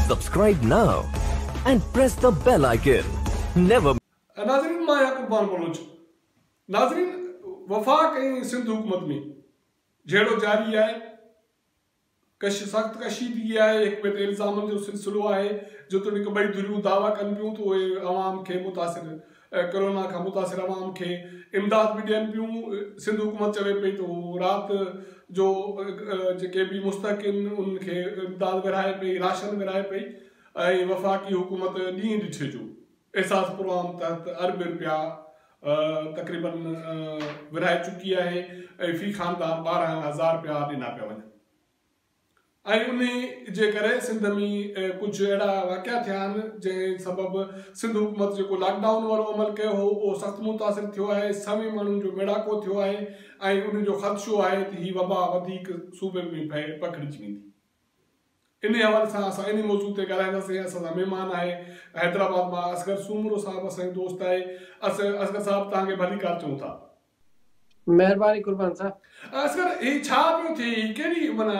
Subscribe now and press the bell icon. Never. नाज़रीन मां कुर्बान बलोच नाज़रीन वफाक सिंध हुकूमत में जहिड़ो जारी है सख्त कशीदगी है एक ॿिए ते इल्ज़ामनि जो सिलसिलो आहे जेतोणीकि ॿई धुरियूं दावा कनि पियूं त उहे अवाम खे मुतासिर कोरोना खां मुतासिर अवाम खे इमदाद बि ॾियनि पियूं। सिंध हुकूमत चवे पई त उहो राति जो जेके बि मुस्तकिन उनखे इमदाद विरहाए पई राशन विरहाए पई ऐं वफ़ाक़ी हुकूमत ॾींहुं ॾिठे जो एहसास प्रोग्राम तहत अरब रुपया तक़रीबन विरहाए चुकी है ऐं फी ख़ानदान 12,000 रुपया ॾिना पिया वञनि ऐं उन जे करे सिंध में कुछ अहिड़ा वाक़िया थिया आहिनि जंहिं सबबु सिंध हुकूमत जेको लॉकडाउन वारो अमल कयो हो उहो सख़्तु मुतासिर थियो आहे। सभई माण्हुनि जो मेड़ाको थियो आहे ऐं उन जो ख़दशो आहे त हीअ वबा वधीक सूबे में पकड़िजी वेंदी। इन हवाले सां असां इन मौज़ू ते ॻाल्हाईंदासीं। असांजा महिमान आहे हैदराबाद मां असगर सूमरो साहिबु असांजो दोस्त आहे। असगर साहिबु तव्हांखे भलीकार चऊं था। महिरबानी कुर्बान साहब। असगर ही छा पियो थिए कहिड़ी माना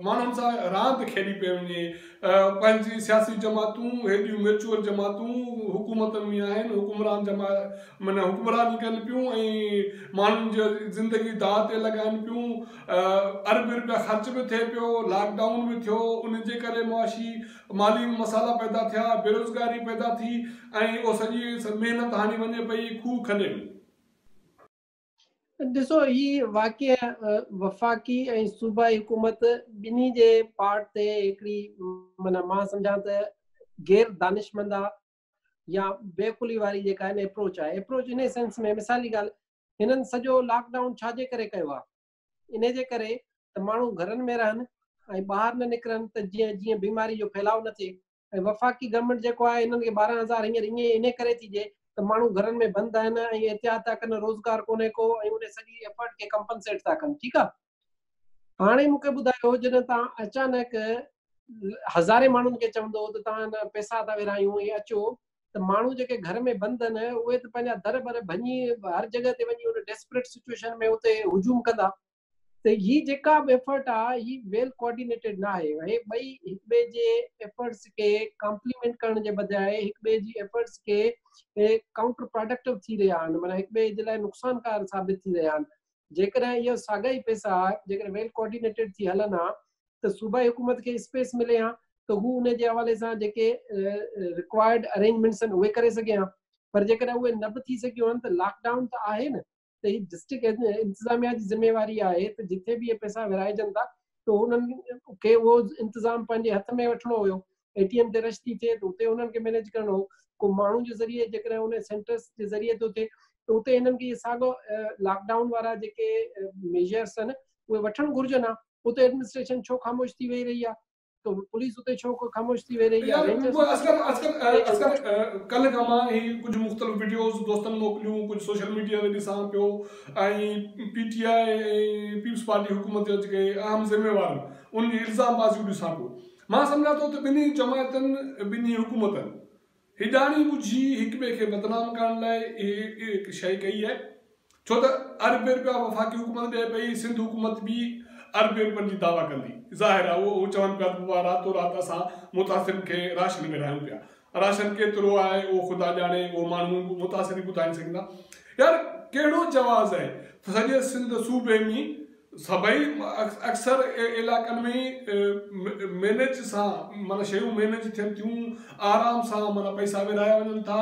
माण्हुनि सां रांदि खेॾी पई वञे पंहिंजी सियासी जमातूं हेॾियूं म्यूचुअल जमातूं हुकूमतनि में आहिनि हुकुमरान माना हुकुमरानी कनि पियूं ऐं माण्हुनि जी ज़िंदगी दाव ते लॻाइनि पियूं। अरब रुपया ख़र्च बि थिए पियो लॉकडाउन बि थियो उन जे करे मुआशी माली मसाला पैदा थिया बेरोज़गारी पैदा थी ऐं उहो सॼी महिनत हानी वञे पई खूह खॾे में। ॾिसो ही वाक़िया वफ़ाक़ी ऐं सूबाई हुकूमत ॿिन्ही जे पार्ट ते हिकिड़ी माना मां सम्झां त गैर दानिशमंद आहे या बेकुली वारी जेका आहे अप्रोच आहे। अप्रोच इन सेंस में मिसाली ॻाल्हि हिननि सॼो लॉकडाउन छाजे करे कयो आहे इन जे करे त माण्हू घरनि में रहनि ऐं ॿाहिरि न निकिरनि त जीअं बीमारी जो फैलाव न थिए। ऐं वफ़ाक़ी गवर्नमेंट जेको आहे हिननि खे 12,000 हींअर इन करे थी ॾिए त माण्हू घरनि में बंदि आहिनि ऐं एहतियात था कनि रोज़गार कोन्हे को ऐं उन सॼी एफर्ट खे कंपनसेट था कनि। ठीकु आहे। हाणे मूंखे ॿुधायो जॾहिं तव्हां अचानक हज़ारे माण्हुनि खे चवंदो त तव्हां पैसा था विरहायूं ऐं अचो त माण्हू जेके घर में बंदि आहिनि उहे त पंहिंजा दर बर भञी हर जॻह ते वञी उन डेस्परेट सिचुएशन में उते हुजूम कंदा। त ही जेका बि एफर्ट आहे ही वेल कोऑर्डिनेटेड न आहे। हे ॿई हिक ॿिए जे एफर्ट्स खे कॉम्प्लीमेंट करण जे बजाए हिक ॿिए जी एफर्ट्स खे काउंटर प्रोडक्टिव थी रहिया आहिनि माना हिक ॿिए जे लाइ नुक़सानकार साबित थी रहिया आहिनि। जेकॾहिं इहो साॻा ई पैसा जेकॾहिं वेल कोऑर्डिनेटेड थी हलनि हा त सूबाई हुकूमत खे स्पेस मिले हा त हू उन जे हवाले सां जेके रिक्वायर्ड अरेंजमेंट्स आहिनि उहे करे सघे हा। पर जेकॾहिं उहे न बि थी सघियूं आहिनि त लॉकडाउन त आहे न त ही डिस्ट्रिक्ट इंतज़ामिया जी ज़िम्मेवारी आहे त जिथे बि इहे पैसा विरहाइजनि था त उन्हनि खे उहो इंतज़ाम पंहिंजे हथ में वठिणो हुयो। ATM ते रश थी थिए त उते उन्हनि खे मैनेज करिणो हो। को माण्हू जे ज़रिए जेकॾहिं उन सेंटर्स जे ज़रिए थो थिए त उते हिननि खे साॻियो लॉकडाउन वारा जेके मेजर्स आहिनि उहे वठणु घुरिजनि हा। उते एडमिनिस्ट्रेशन छो ख़ामोश थी वेही रही आहे तो पुलिस उते छो ख़ामोश थी वेही रही आहे। कल खां मां ही कुछ मुख़्तलिफ़ वीडियोस दोस्तनि मोकिलियूं कुछ सोशल मीडिया ते ॾिसां पियो ऐं PTI ऐं पीपल्स पार्टी हुकूमत जा जेके अहम ज़िम्मेवार उन जी इल्ज़ामबाज़ियूं ॾिसां पियो। मां सम्झां थो त ॿिन्ही जमायतनि ॿिन्ही हुकूमतनि हिजानी बुझी हिक ॿिए खे बदनाम करण लाइ हिकु शइ कई आहे छो त अरब रुपया वफ़ाक़ी हुकूमत ॾिए पई सिंध हुकूमत बि अरब रुपयनि जी दावा कंदी ज़ाहिर आहे उहो चवनि पिया त रातो राति असां मुतासिरनि खे राशन विरहायूं पिया। राशन केतिरो आहे उहो ख़ुदा ॼाणे उहो माण्हू मुतासिर ॿुधाए सघंदा। यार कहिड़ो जवाज़ आहे त सॼे सिंध सूबे में सभई अक्सर इलाइक़नि में मैनेज सां माना शयूं मैनेज थियनि थियूं आराम सां माना पैसा विरहाया वञनि था।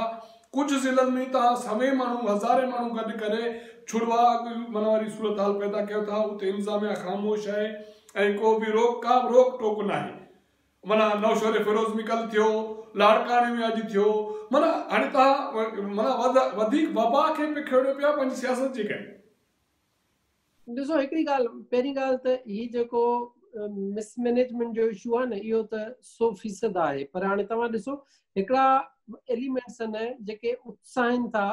कुझु ज़िलनि में तव्हां सभई माण्हू हज़ारे माण्हू गॾु करे छुड़वा माना वारी सूरत हाल पैदा कयो था। उते इंतज़ामिया ख़ामोश आहे ऐं को बि का बि रोक टोक न आहे। माना नौशोर फिरोज़ में कल्ह थियो लाड़काने में अॼु थियो माना हाणे तव्हां माना वधीक वबा खे पिखिड़ियो पिया पंहिंजी सियासत जे करे। ॾिसो हिकिड़ी ॻाल्हि पहिरीं ॻाल्हि त हीअ जेको मिसमैनेजमेंट जो इशू आहे न इहो त 100% आहे। पर हाणे तव्हां ॾिसो हिकिड़ा एलिमेंट्स आहिनि जेके उत्साहिनि था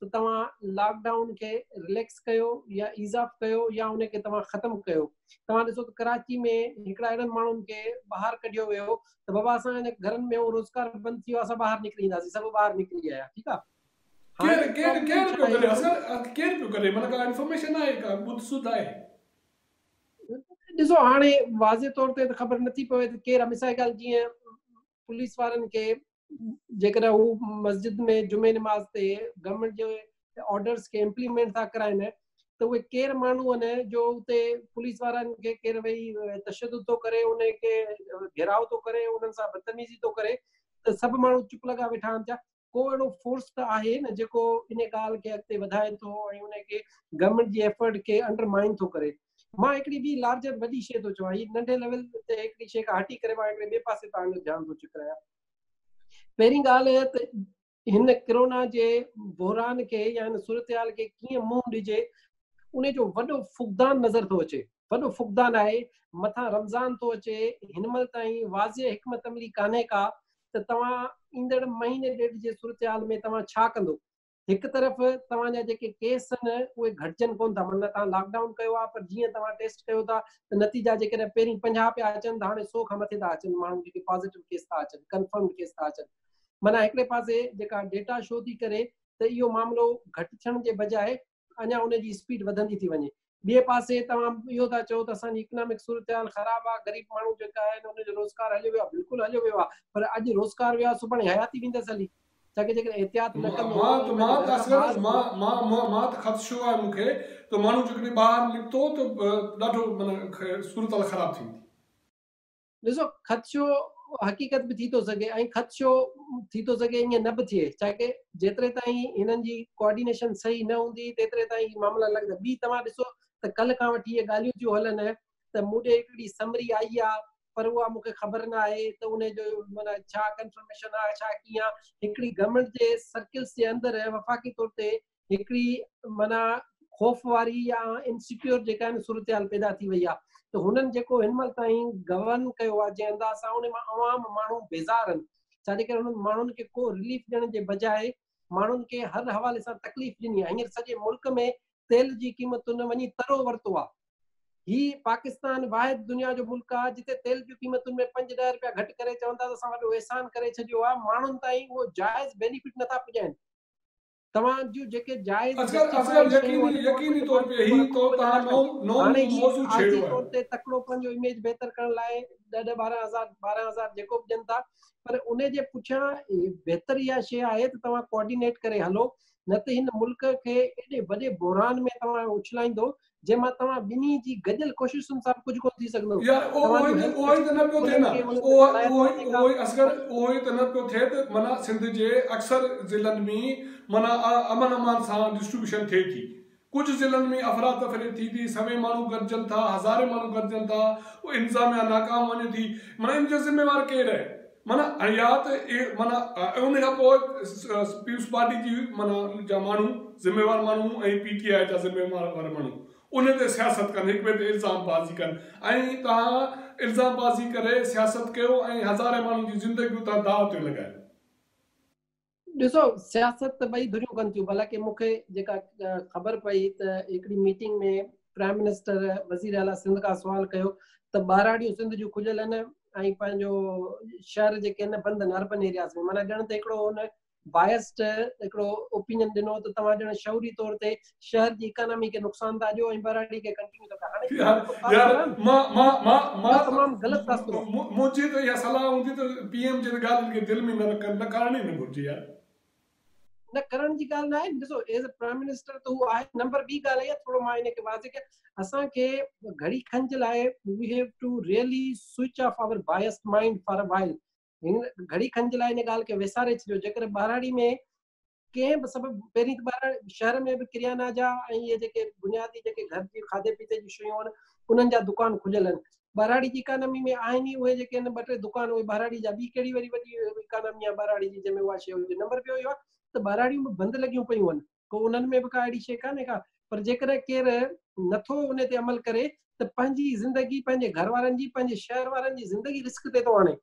त तव्हां लॉकडाउन खे रिलैक्स कयो या ईज़ाफ़ कयो या उनखे तव्हां ख़तमु कयो। तव्हां ॾिसो त कराची में हिकिड़ा अहिड़नि माण्हुनि खे ॿाहिरि कढियो वियो त बाबा असांजे घरनि में रोज़गार बंदि थी वियो असां ॿाहिरि निकिरी ईंदासीं सभु ॿाहिरि निकिरी आया। ठीकु आहे। केरु पियो करे माना का इंफॉर्मेशन आहे का ॿुध सुध आहे ॾिसो हाणे वाज़े तौर ते त ख़बर नथी पवे त केरु मिसाल ॻाल्हि जीअं पुलिस वारनि खे जेकॾहिं हू मस्जिद में जुमे नमाज़ ते गवर्नमेंट जे ऑर्डर्स खे इम्प्लीमेंट था कराइनि त उहे केरु माण्हू आहिनि जो उते पुलिस वारनि खे केरु वेही तशदुद थो करे, उनखे घेराव थो करे, उन्हनि सां बदतमीज़ी थो करे, त सभु माण्हू चुप लॻा वेठा आहिनि। छा को अहिड़ो फोर्स त आहे न जेको इन ॻाल्हि खे अॻिते वधाए थो ऐं उनखे गवर्नमेंट जी एफर्ट खे अंडरमाइन थो करे। मां हिकिड़ी ॿी लार्जर वॾी शइ थो चवां, हीअ नंढे लेवल ते हिकिड़ी शइ खां हटी करे मां हिकिड़े ॿिए पासे तव्हांजो ध्यानु थो चुकायां। पहिरीं ॻाल्हि त हिन कोरोना जे बहरान खे या हिन सूरतहाल खे कीअं मुंहुं ॾिजे, उन जो वॾो फुक़दान नज़र थो अचे। वॾो फुक़दान आहे, मथां रमज़ान थो अचे, हिन महिल ताईं वाज़े हिकमत अमली कान्हे का त तव्हां ईंदड़ महीने ॾेढ जे सूरतहाल में तव्हां छा कंदो। हिकु तरफ़ तव्हांजा जेके केस आहिनि उहे घटिजनि कोन था, माना तव्हां लॉकडाउन कयो आहे पर जीअं तव्हां टेस्ट कयो था त नतीजा जेकॾहिं पहिरीं 50 पिया अचनि त हाणे 100 खां मथे था अचनि, माण्हू जेके पॉज़िटिव केस था अचनि, कंफर्म केस था अचनि। माना हिकिड़े पासे जेका डेटा शो थी करे त इहो मामिलो घटि थियण जे बजाए अञा उनजी स्पीड वधंदी थी वञे। ॿिए पासे तव्हां इहो था चओ त असांजी इकनॉमिक सूरतहाल ख़राबु आहे, ग़रीब माण्हू जेका आहिनि उनजो रोज़गार हलियो वियो आहे। बिल्कुलु हलियो वियो आहे, पर अॼु रोज़गार वियो आहे, सुभाणे हयाती वेंदसि हली। छाके जेकॾहिं एहतियात न कंदो मां त ख़दशो आहे मूंखे त माण्हू जेकॾहिं ॿाहिरि निकितो त ॾाढो माना सूरतहाल ख़राबु थींदी। ॾिसो ख़दशो हक़ीक़त बि थी थो सघे ऐं ख़दशो थी थो सघे ईअं न बि थिए, छाके जेतिरे ताईं हिननि जी कोऑर्डिनेशन सही न हूंदी तेतिरे ताईं मामला लॻंदा। ॿी तव्हां ॾिसो त कल्ह खां वठी इहे ॻाल्हियूं थियूं हलनि त मूं ॾे हिकिड़ी समरी आई आहे पर उहा मूंखे ख़बर न आहे त उनजो माना छा कंफर्मेशन आहे, छा कीअं आहे। हिकिड़ी गवर्नमेंट जे सर्किल्स जे अंदरि वफ़ाक़ी तौर ते हिकिड़ी माना ख़ौफ़ वारी या इनसिक्योर जेका आहिनि सूरतहाल पैदा थी वई आहे। त हुननि जेको हिन महिल ताईं गवर्न कयो आहे जंहिं अंदाज़ सां, उन मां अवाम माण्हू बेज़ार आहिनि। छाजे करे हुननि माण्हुनि खे को रिलीफ ॾियण जे बजाए माण्हुनि खे हर हवाले सां तकलीफ़ ॾिनी आहे। हींअर सॼे मुल्क में तेल जी क़ीमतुनि वञी तरो वरितो आहे। ही पाकिस्तान वाहिद दुनिया जो मुल्क आहे जिते तेल जी क़ीमतुनि में 5-10 रुपया घटि करे चवनि था त असां वॾो एहसान करे छॾियो आहे। माण्हुनि ताईं उहो जाइज़ बेनिफिट नथा पुॼाइनि। तव्हां जूं जेके जाइज़ यकीनी तौर पे ही तो तव्हां नओं मौज़ू छेड़ो आहे। तौर ते तकिड़ो पंहिंजो इमेज बहितर करण लाइ 10-12 हज़ार जेको बि ॾियनि था, पर उन जे पुठियां बहितर इहा शइ आहे त तव्हां कोऑर्डिनेट करे हलो, न त हिन मुल्क खे एॾे वॾे बहरान में तव्हां उछलाईंदो जंहिंमां तव्हां ॿिन्ही जी गॾियल कोशिशुनि सां कुझु कोन थी सघंदो। उहो ई त न पियो थिए न, उहो ई असगर उहो ई त न पियो थिए त माना सिंध जे अक्सर ज़िलनि में माना अमन अमान सां डिस्ट्रीब्यूशन थिए थी। कुछ ज़िलनि में अफरा तफरी थी थी, सवे माण्हू गॾिजनि था, हज़ारे माण्हू गॾिजनि था, उहो इंतज़ामिया नाकाम वञे थी। माना इन जो ज़िम्मेवार केरु आहे? माना या त माना उन खां पोइ पीपुल्स पार्टी जी माना जा माण्हू ज़िम्मेवार माण्हू ऐं PTI जा ज़िम्मेवार वारा माण्हू उन ते सियासत कनि, हिक ॿिए ते इल्ज़ामबाज़ी कनि, ऐं तव्हां इल्ज़ामबाज़ी करे सियासत कयो ऐं हज़ारे माण्हुनि जी ज़िंदगियूं तव्हां दाव ते लॻायो। ॾिसो सियासत त ॿई धुरियूं कनि थियूं। भला मूंखे जेका ख़बर पई त हिकिड़ी मीटिंग में प्राइम मिनिस्टर वज़ीर आला सिंध खां सुवाल कयो त ॿारहाड़ियूं सिंध जूं खुलियल आहिनि ऐं पंहिंजो शहर जेके आहिनि बंदि आहिनि अर्बन एरियाज़ में। माना ॼण त हिकिड़ो हुन बायस्ड हिकिड़ो ओपिनियन ॾिनो त तव्हां ॼण शहरी तौर ते शहर जी इकोनॉमी खे नुक़सान था ॾियो ऐं ॿारहाड़ी खे कंटिन्यू था कयो। तमामु ग़लति तासुर आहे। मुंहिंजी त इहा सलाह हूंदी त PM जे ॻाल्हियुनि खे दिलि में न करणी न घुरिजे यार। न करण जी ॻाल्हि न आहे। ॾिसो एज़ अ प्राइम मिनिस्टर त उहो आहे। नंबर ॿी ॻाल्हि आहे थोरो मां हिनखे वाज़े कयां, असांखे घड़ी खंज लाइ we have to really switch off our biased mind for a while. हिन घड़ी खंज लाइ हिन ॻाल्हि खे विसारे छॾियो। जेकर ॿारहाड़ी में कंहिं बि सबबु पहिरीं त ॿारहाड़ी शहर में बि किरियाना जा ऐं इहे जेके बुनियादी जेके घर जी खाधे पीते जी शयूं आहिनि उन्हनि जा दुकान खुलियल आहिनि। ॿारहाड़ी जी इकोनॉमी में आहिनि ई उहे जेके आहिनि 2-3 दुकान, उहे ॿारहाड़ी जा। ॿी कहिड़ी वरी वॾी इकोनॉमी आहे ॿारहाड़ी जी जंहिंमें उहा शइ हुजे। नंबर ॿियो इहो आहे त ॿारहाड़ियूं बि बंदि लॻियूं पियूं आहिनि, को उन्हनि में बि का अहिड़ी शइ कान्हे का। पर जेकॾहिं केरु नथो उन ते अमल करे त पंहिंजी ज़िंदगी, पंहिंजे घर वारनि जी, पंहिंजे शहर वारनि जी ज़िंदगी रिस्क ते थो आणे।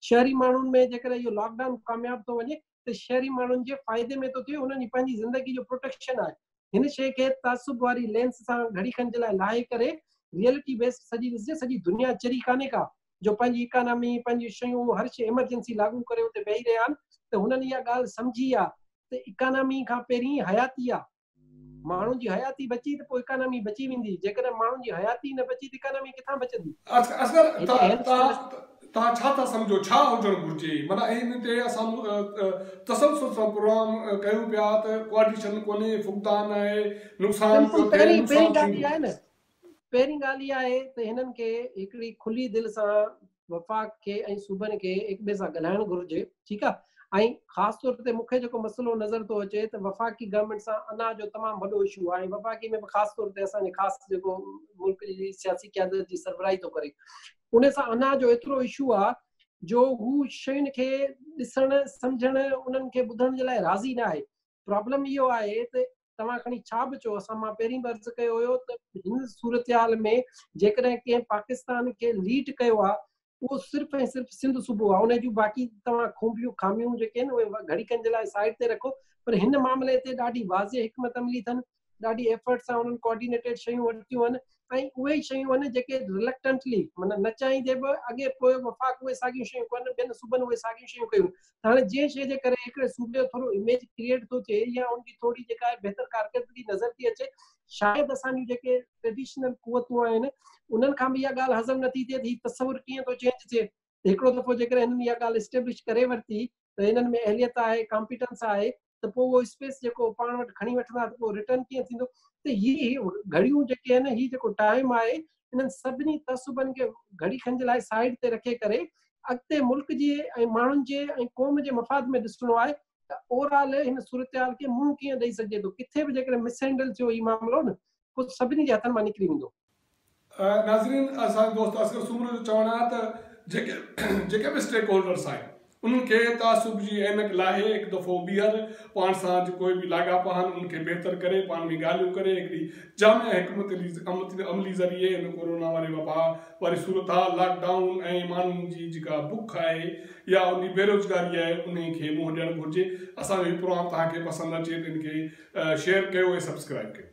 शहरी माण्हुनि में जेकॾहिं इहो लॉकडाउन कामयाबु थो वञे त शहरी माण्हुनि जे फ़ाइदे में थो थिए, उन्हनि जी पंहिंजी ज़िंदगी जो प्रोटेक्शन आहे। हिन शइ खे तासुब वारी लेंस सां घड़ी खंज लाइ लाहे करे रियलिटी बेस्ड सॼी ॾिसजे। सॼी दुनिया चरी कान्हे का जो पंहिंजी इकोनॉमी, पंहिंजी शयूं, हर शइ इमरजेंसी लागू करे उते वेही रहिया आहिनि। त हुननि इहा ॻाल्हि सम्झी आहे त इकोनॉमी खां पहिरीं हयाती आहे। माण्हुनि जी हयाती बची त पोइ इकोनॉमी बची वेंदी जेकॾहिं माण्हुनि जी हयाती न बची त इकोनॉमी किथां बचंदी तव्हां छा था सम्झो छा हुजणु घुरिजे माना इन ते असां तसलसल सां प्रोग्राम कयूं पिया त कोऑर्डिनेशन कोन्हे फुक़दान आहे नुक़सान पियो थिए पहिरीं ॻाल्हि आहे न पहिरीं ॻाल्हि इहा आहे त हिननि खे हिकिड़ी खुली दिलि सां वफ़ाक़ खे ऐं सूबनि खे हिक ॿिए सां ॻाल्हाइणु घुरिजे ठीकु आहे ऐं ख़ासि तौर ते मूंखे जेको मसइलो नज़र थो अचे त वफ़ाक़ी गवर्नमेंट सां अनाज जो तमामु वॾो इशू आहे वफ़ाक़ी में बि ख़ासि तौर ते असांजे ख़ासि जेको मुल्क जी सियासी क़यादत जी सरबराही थो करे उन सां अनाज जो एतिरो इशू आहे जो हू शयुनि खे ॾिसणु सम्झणु उन्हनि खे ॿुधण जे लाइ राज़ी न आहे प्रॉब्लम इहो आहे त तव्हां खणी छा बि चओ असां मां पहिरीं बि अर्ज़ु कयो हुयो त हिन सूरत में जेकॾहिं कंहिं पाकिस्तान खे लीड कयो आहे उहो सिर्फ़ु ऐं सिर्फ़ु सिंध सूबो आहे उन जूं बाक़ी तव्हां खूबियूं खामियूं जेके आहिनि उहे घड़ीकनि जे लाइ साइड ते रखो पर हिन मामले ते ॾाढी वाज़े हिकमत अमली अथनि ॾाढी एफर्ट सां उन्हनि कोऑर्डिनेटेड शयूं वरितियूं आहिनि ऐं उहे ई शयूं आहिनि जेके रिलक्टेंटली माना न चाहींदे बि अॻे पोइ वफ़ाक़ उहे साॻियूं शयूं कोन ॿियनि सूबनि उहे साॻियूं शयूं कयूं हाणे जंहिं शइ जे करे हिकिड़े सूबे जो थोरो इमेज क्रिएट थो थिए या उनजी थोरी जेका आहे बहितर कारकर्दगी नज़र थी अचे शायदि असांजूं जेके ट्रेडिशनल कुवतूं आहिनि उन्हनि खां बि इहा ॻाल्हि हज़म नथी थिए त हीउ तसवुर कीअं थो चेंज थिए हिकिड़ो दफ़ो जेकॾहिं हिननि इहा ॻाल्हि एस्टेब्लिश करे वरिती त हिननि में अहलियत आहे कॉम्पिटेंस आहे त पोइ उहो स्पेस जेको पाण वटि खणी वठंदा त पोइ रिटर्न कीअं थींदो त हीअ घड़ियूं जेके आहिनि हीअ जेको टाइम आहे इन्हनि सभिनी तसुबनि खे घड़ी खनि जे लाइ साइड ते रखे करे अॻिते मुल्क जे ऐं माण्हुनि जे ऐं क़ौम जे मफ़ाद में ॾिसणो आहे त ओवरऑल हिन सूरत खे मुंहुं कीअं ॾेई सघिजे थो किथे बि जेकॾहिं मिसहैंडल थियो हीउ मामिलो न पोइ सभिनी जे हथनि मां निकिरी वेंदो नाज़रीन असांजो दोस्त असगर सूमर जो चवणु आहे त जेके बि स्टेक होल्डर्स आहिनि उन्हनि खे तासुब जी अहमियत लाइ हिकु दफ़ो ॿीहर पाण सां कोई बि लाॻापा आहिनि उन्हनि खे बहितर करे पाण में ॻाल्हियूं करे हिकिड़ी जाम हिकमत अमली ज़रिए हिन कोरोना वारे वबा वारी सूरत आहे लॉकडाउन ऐं माण्हुनि जी जेका बुख आहे या उन बेरोज़गारी आहे उन खे मुंहुं ॾियणु घुरिजे असांजो हीउ प्रोग्राम तव्हांखे पसंदि अचे त हिन खे शेयर कयो ऐं सब्सक्राइब कयो